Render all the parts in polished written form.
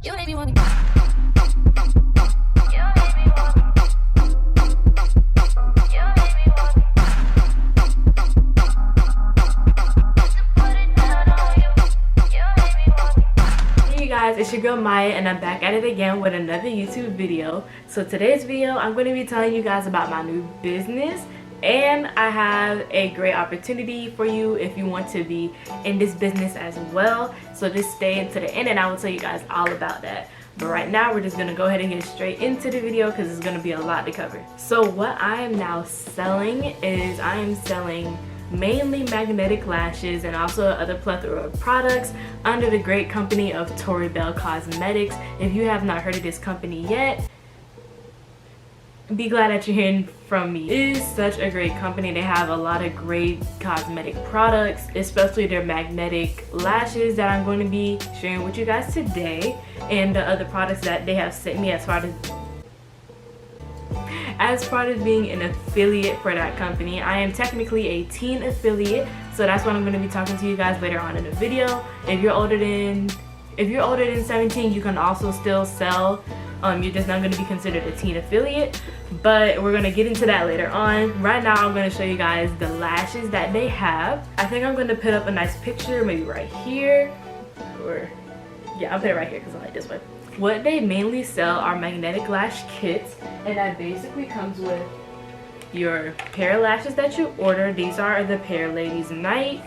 You make me want to guys, it's your girl Maya and I'm back at it again with another YouTube video. So today's video I'm going to be telling you guys about my new business, and I have a great opportunity for you if you want to be in this business as well. So just stay into the end and I will tell you guys all about that. But right now we're just going to go ahead and get straight into the video because it's going to be a lot to cover. So what I am now selling is I am selling mainly magnetic lashes and also other plethora of products under the great company of Tory Belle Cosmetics. If you have not heard of this company yet, be glad that you're hearing from me. It is such a great company. They have a lot of great cosmetic products, especially their magnetic lashes that I'm going to be sharing with you guys today, and the other products that they have sent me as part of being an affiliate for that company. I am technically a teen affiliate, so that's what I'm going to be talking to you guys later on in the video. If you're older than 17, you can also still sell. You're just not going to be considered a teen affiliate, but we're going to get into that later on. Right now I'm going to show you guys the lashes that they have. I think I'm going to put up a nice picture maybe right here, or yeah, I'll put it right here because I like this one. What they mainly sell are magnetic lash kits, and that basically comes with your pair of lashes that you order. These are the Pair Ladies Night,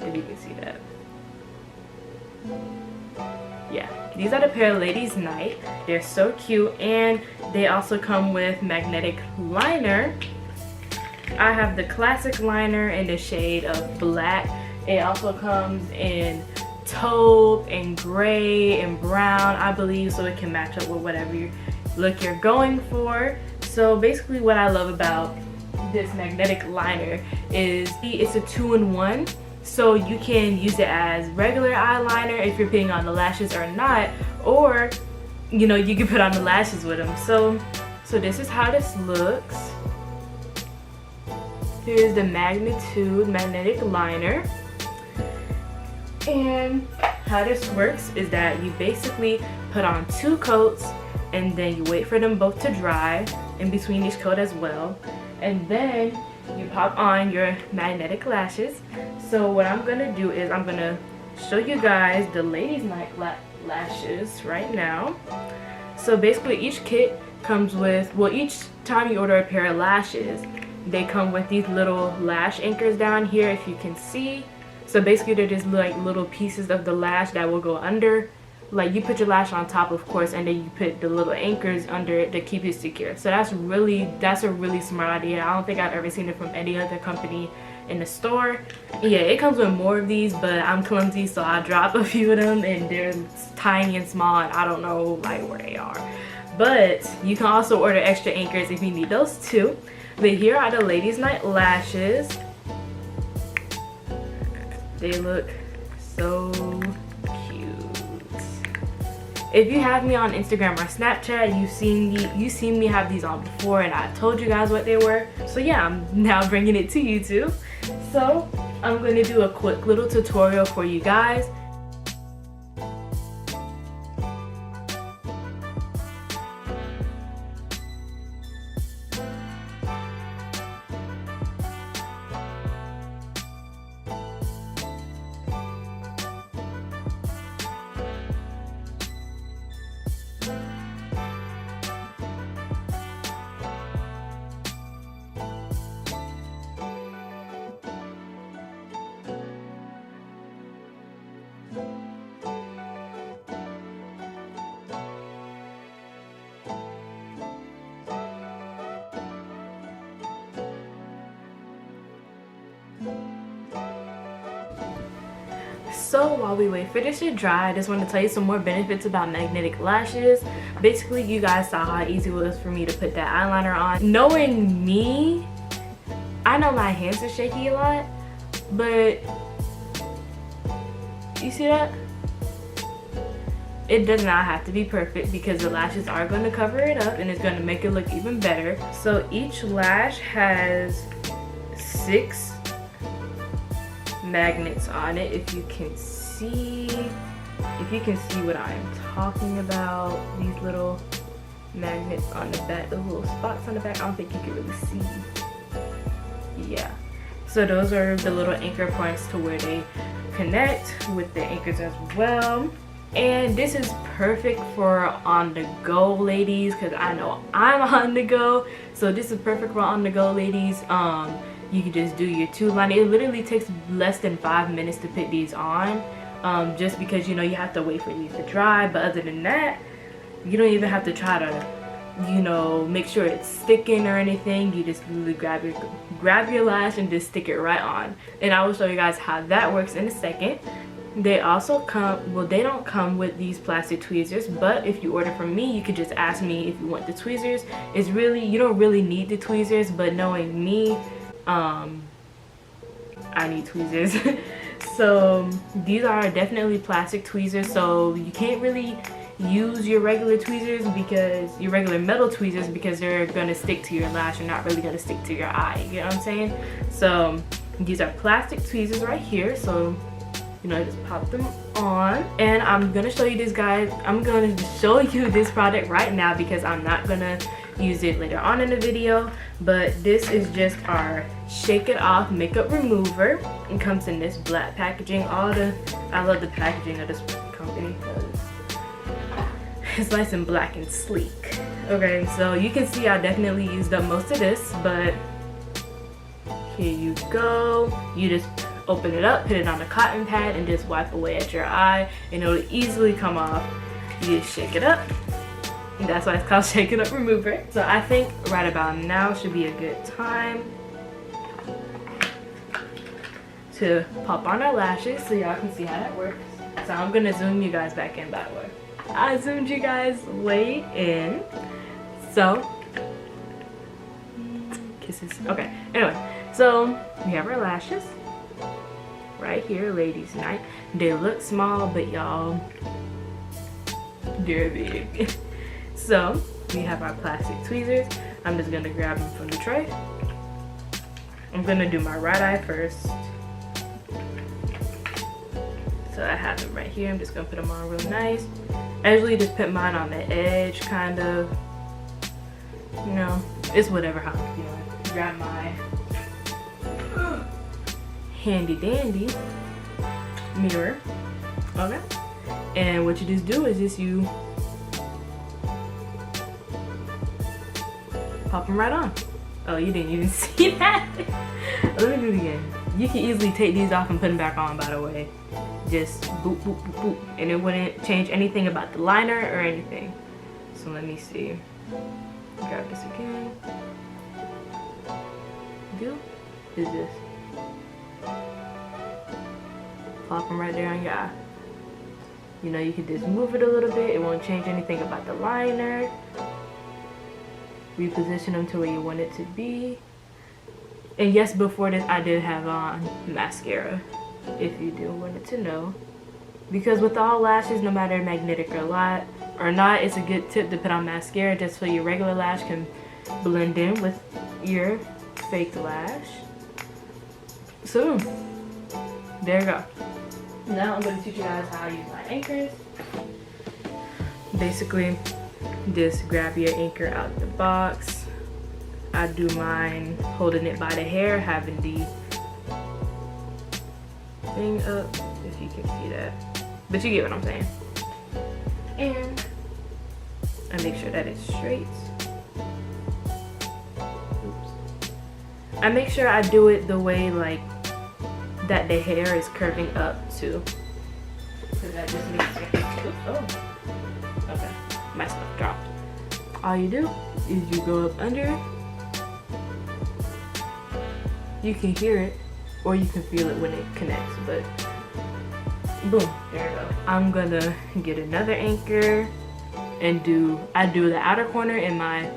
if you can see that. Yeah, these are the Pair Ladies Night. They're so cute, and they also come with magnetic liner. I have the classic liner in the shade of black. It also comes in taupe and gray and brown, I believe, so it can match up with whatever look you're going for. So basically what I love about this magnetic liner is it's a 2-in-1, so you can use it as regular eyeliner if you're putting on the lashes or not, or you know, you can put on the lashes with them. So this is how this looks. Here's the magnetic liner. And how this works is that you basically put on 2 coats and then you wait for them both to dry in between each coat as well, and then you pop on your magnetic lashes. So what I'm gonna do is I'm gonna show you guys the Ladies Night lashes right now. So basically each kit comes with, well, each time you order a pair of lashes, they come with these little lash anchors down here, if you can see. So basically they're just like little pieces of the lash that will go under. Like you put your lash on top, of course, and then you put the little anchors under it to keep it secure. So that's a really smart idea. I don't think I've ever seen it from any other company in the store. Yeah, it comes with more of these, but I'm clumsy, so I drop a few of them and they're tiny and small and I don't know like where they are. But you can also order extra anchors if you need those too. But here are the Ladies Night lashes. They look so cute. If you have me on Instagram or Snapchat, you've seen me have these on before, and I've told you guys what they were. So yeah, I'm now bringing it to YouTube. So I'm going to do a quick little tutorial for you guys. So while we wait for this to dry, I just want to tell you some more benefits about magnetic lashes. Basically, you guys saw how easy it was for me to put that eyeliner on. Knowing me, I know my hands are shaky a lot, but you see that? It does not have to be perfect because the lashes are going to cover it up and it's going to make it look even better. So each lash has 6 magnets on it, if you can see. if you can see what I'm talking about, these little magnets on the back, the little spots on the back, I don't think you can really see. Yeah, so those are the little anchor points to where they connect with the anchors as well. And this is perfect for on the go ladies, because I know I'm on the go, so this is perfect for on the go ladies. You can just do your tube lining. It literally takes less than 5 minutes to put these on, just because you know you have to wait for these to dry. But other than that, you don't even have to try to, you know, make sure it's sticking or anything. You just literally grab your lash and just stick it right on. And I will show you guys how that works in a second. They also come, well, they don't come with these plastic tweezers, but if you order from me, you could just ask me if you want the tweezers. It's really, you don't really need the tweezers, but knowing me, I need tweezers. So these are definitely plastic tweezers, so you can't really use your regular tweezers, because your regular metal tweezers, because they're gonna stick to your lash and not really gonna stick to your eye, you know what I'm saying? So these are plastic tweezers right here, so you know, just pop them on. And I'm gonna show you this, guys. I'm gonna show you this product right now because I'm not gonna use it later on in the video. But this is just our Shake It Off makeup remover. It comes in this black packaging. I love the packaging of this company because it's nice and black and sleek. Okay, so you can see I definitely used up most of this, but here you go. You just open it up, put it on a cotton pad, and just wipe away at your eye, and it'll easily come off. You just shake it up, and that's why it's called Shake It Up Remover. So I think right about now should be a good time to pop on our lashes so y'all can see how that works. So I'm gonna zoom you guys back in, by the way. I zoomed you guys way in. So kisses. Okay, anyway, so we have our lashes right here, ladies night. They look small, but y'all, they're big. So we have our plastic tweezers. I'm just gonna grab them from the tray. I'm gonna do my right eye first. So I have them right here. I'm just gonna put them on real nice. I usually just put mine on the edge, kind of, you know, it's whatever how I'm feeling. Grab my handy dandy mirror. Okay, and what you just do is just you pop them right on. Oh, you didn't even see that. Let me do it again. You can easily take these off and put them back on, by the way. Just boop boop boop boop, and it wouldn't change anything about the liner or anything. So let me see. Grab this again. Do is this. Pop them right there on your eye. You know, you can just move it a little bit. It won't change anything about the liner. Reposition them to where you want it to be. And yes, before this I did have on mascara, if you do wanted to know. Because with all lashes, no matter magnetic or not, it's a good tip to put on mascara just so your regular lash can blend in with your fake lash. So there you go. Now I'm going to teach you guys how I use my anchors. Basically, just grab your anchor out the box. I do mine holding it by the hair, having the thing up, if you can see that. But you get what I'm saying. And I make sure that it's straight. Oops. I make sure I do it the way like that the hair is curving up too. So that just makes it. Oops, oh. Okay. My stuff dropped. All you do is you go up under it. You can hear it or you can feel it when it connects, but boom, there you go. I'm gonna get another anchor and I do the outer corner and my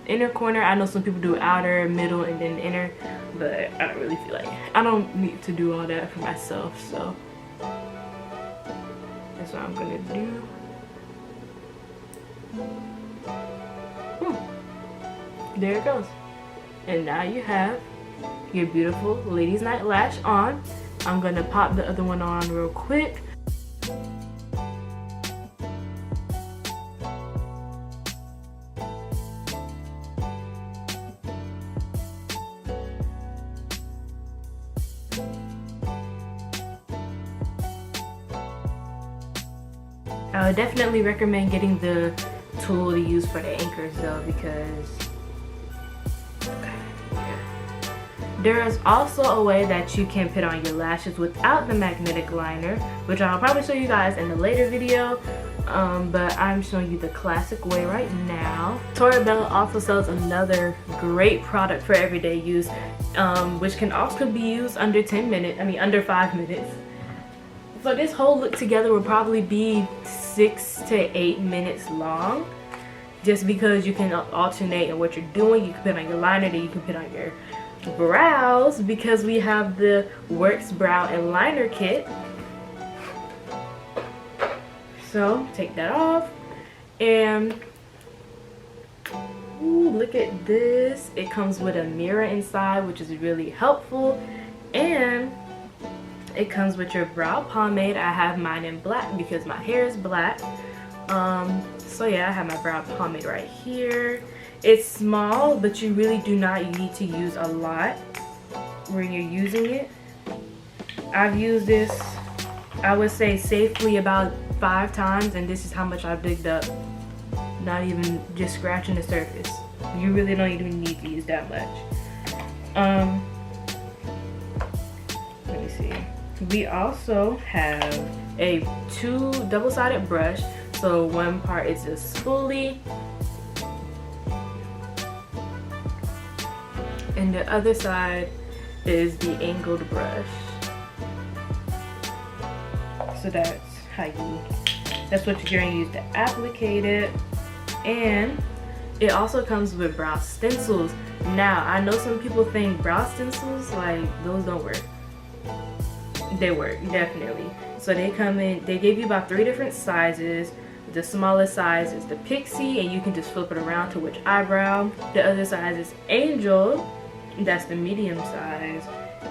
inner corner. I know some people do outer, middle, and then inner, but I don't really feel like it. I don't need to do all that for myself, so that's what I'm gonna do. There it goes. And now you have your beautiful ladies night lash on. I'm gonna pop the other one on real quick. I would definitely recommend getting the tool to use for the anchors though, because there is also a way that you can put on your lashes without the magnetic liner, which I'll probably show you guys in a later video, but I'm showing you the classic way right now. Tory Belle also sells another great product for everyday use, which can also be used under 5 minutes. So this whole look together will probably be 6 to 8 minutes long, just because you can alternate in what you're doing. You can put on your liner, then you can put on your brows, because we have the Works Brow and Liner Kit. So take that off, and ooh, look at this. It comes with a mirror inside, which is really helpful, and it comes with your brow pomade. I have mine in black because my hair is black. So yeah, I have my brow pomade right here. It's small, but you really do not need to use a lot when you're using it. I've used this, I would say safely about 5 times, and this is how much I've digged up. Not even just scratching the surface. You really don't even need to use that much. Let me see. We also have a 2 double-sided brush. So one part is a spoolie, and the other side is the angled brush. So that's what you're going to use to applicate it. And it also comes with brow stencils. Now I know some people think brow stencils, like, those don't work. They work, definitely. So they come in, they give you about 3 different sizes. The smallest size is the pixie, and you can just flip it around to which eyebrow. The other size is angel, that's the medium size,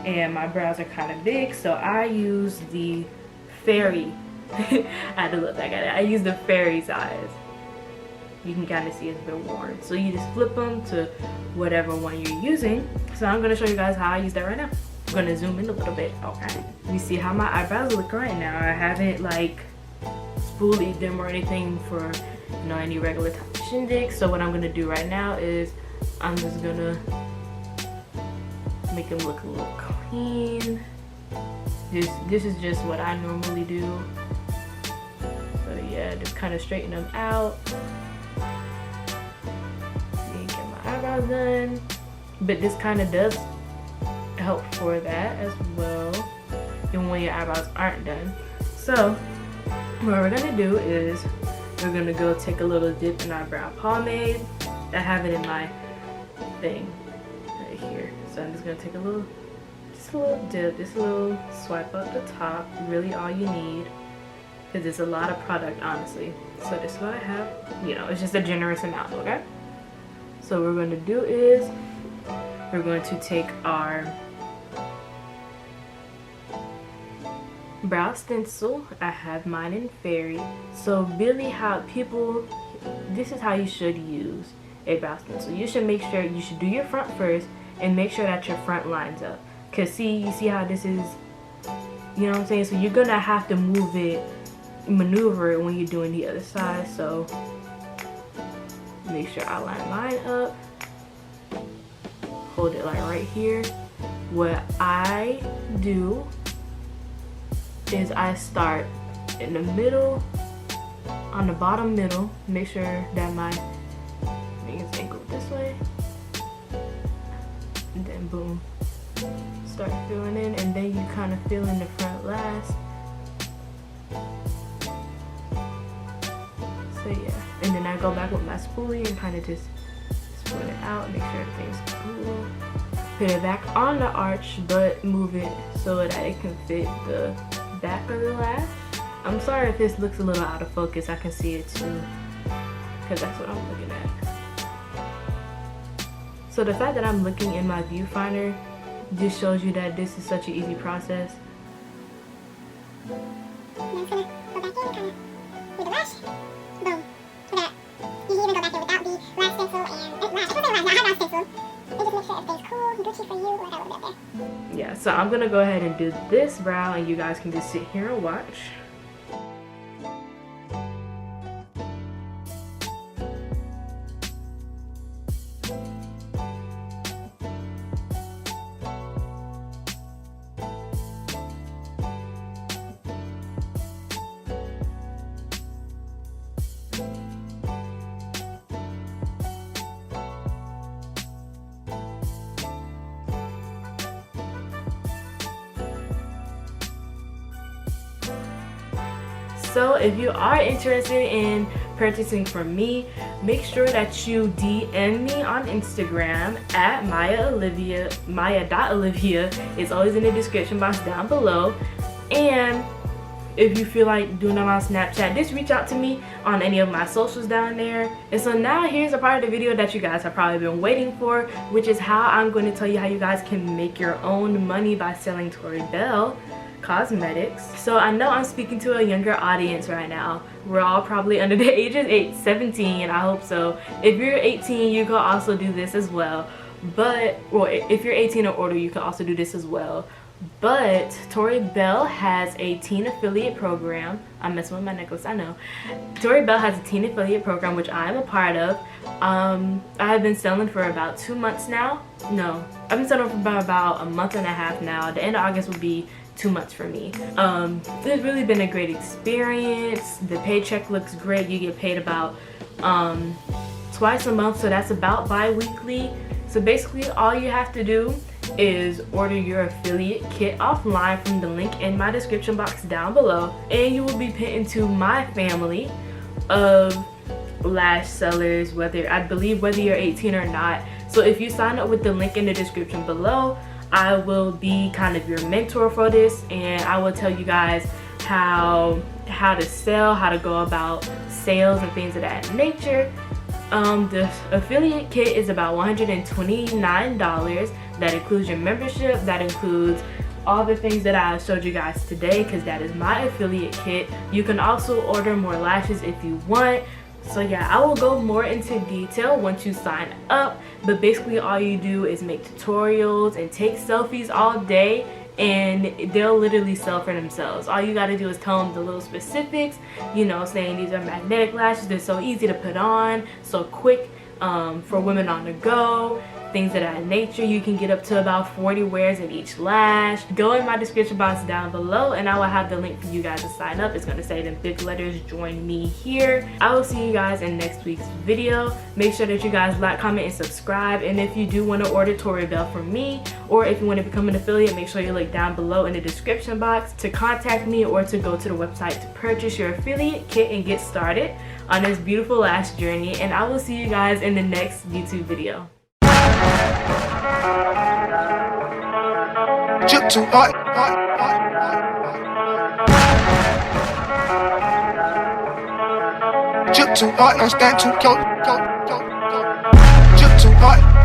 and my brows are kind of big, so I use the fairy. I had to look back at it. I use the fairy size. You can kind of see it's been worn, so you just flip them to whatever one you're using. So I'm going to show you guys how I use that right now. I'm going to zoom in a little bit. Okay, you see how my eyebrows look right now. I haven't like spoolied them or anything for, you know, any regular type of shindig. So what I'm gonna do right now is I'm just gonna make them look a little clean. This is just what I normally do. So yeah, just kind of straighten them out. Get my eyebrows done, but this kind of does help for that as well, even when your eyebrows aren't done. So what we're gonna do is we're gonna go take a little dip in our brow pomade. I have it in my thing right here. So I'm just gonna take a little dip, just a little swipe up the top. Really all you need, because it's a lot of product, honestly. So this is what I have. You know, it's just a generous amount, okay? So what we're gonna do is we're going to take our brow stencil. I have mine in fairy. So really this is how you should use a brow stencil. You should make sure, you should do your front first and make sure that your front lines up. Cause you see how this is, you know what I'm saying? So you're gonna have to maneuver it when you're doing the other side. So make sure I line mine up. Hold it like right here. What I do is I start in the middle, on the bottom middle, make sure that my thing is angled this way, and then boom, start filling in, and then you kind of fill in the front last. So yeah, and then I go back with my spoolie and kind of just spoon it out, make sure everything's cool. Put it back on the arch, but move it so that it can fit the back of the lash. I'm sorry if this looks a little out of focus. I can see it too, because that's what I'm looking at. So the fact that I'm looking in my viewfinder just shows you that this is such an easy process. back in, kind of do the lash. Boom. So that you can even go back there without the lash stencil and lash. I can't say lash, I have stencil. And just make sure it stays cool and Gucci for you. Like I would up there. Yeah, so I'm gonna go ahead and do this brow, and you guys can just sit here and watch. So if you are interested in purchasing from me, make sure that you DM me on Instagram at miyahhh. It's always in the description box down below. And if you feel like doing it on Snapchat, just reach out to me on any of my socials down there. And so now here's a part of the video that you guys have probably been waiting for, which is how I'm going to tell you how you guys can make your own money by selling Tory Belle cosmetics. So I know I'm speaking to a younger audience right now. We're all probably under the ages 17, I hope so. If you're 18, you can also do this as well. But, well, if you're 18 or older, you can also do this as well. But Tory Belle has a teen affiliate program. I'm messing with my necklace, I know. Tory Belle has a teen affiliate program, which I am a part of. I have been selling for about 2 months now. No, I've been selling for about a month and a half now. The end of August will be 2 months for me. It's really been a great experience. The paycheck looks great. You get paid about twice a month, so that's about bi-weekly. So basically all you have to do is order your affiliate kit offline from the link in my description box down below, and you will be put into my family of lash sellers, whether you're 18 or not. So if you sign up with the link in the description below, I will be kind of your mentor for this, and I will tell you guys how to sell, how to go about sales and things of that nature. The affiliate kit is about $129. That includes your membership, that includes all the things that I showed you guys today, because that is my affiliate kit. You can also order more lashes if you want. So yeah, I will go more into detail once you sign up, but basically all you do is make tutorials and take selfies all day, and they'll literally sell for themselves. All you gotta do is tell them the little specifics, you know, saying these are magnetic lashes, they're so easy to put on, so quick for women on the go, things of that nature. You can get up to about 40 wears in each lash. Go in my description box down below, and I will have the link for you guys to sign up. It's going to say in big letters, join me here. I will see you guys in next week's video. Make sure that you guys like, comment, and subscribe. And if you do want to order Tory Belle from me, or if you want to become an affiliate, make sure you look down below in the description box to contact me, or to go to the website to purchase your affiliate kit and get started on this beautiful lash journey. And I will see you guys in the next YouTube video. Drip too hot. Drip too hot, don't stand too close.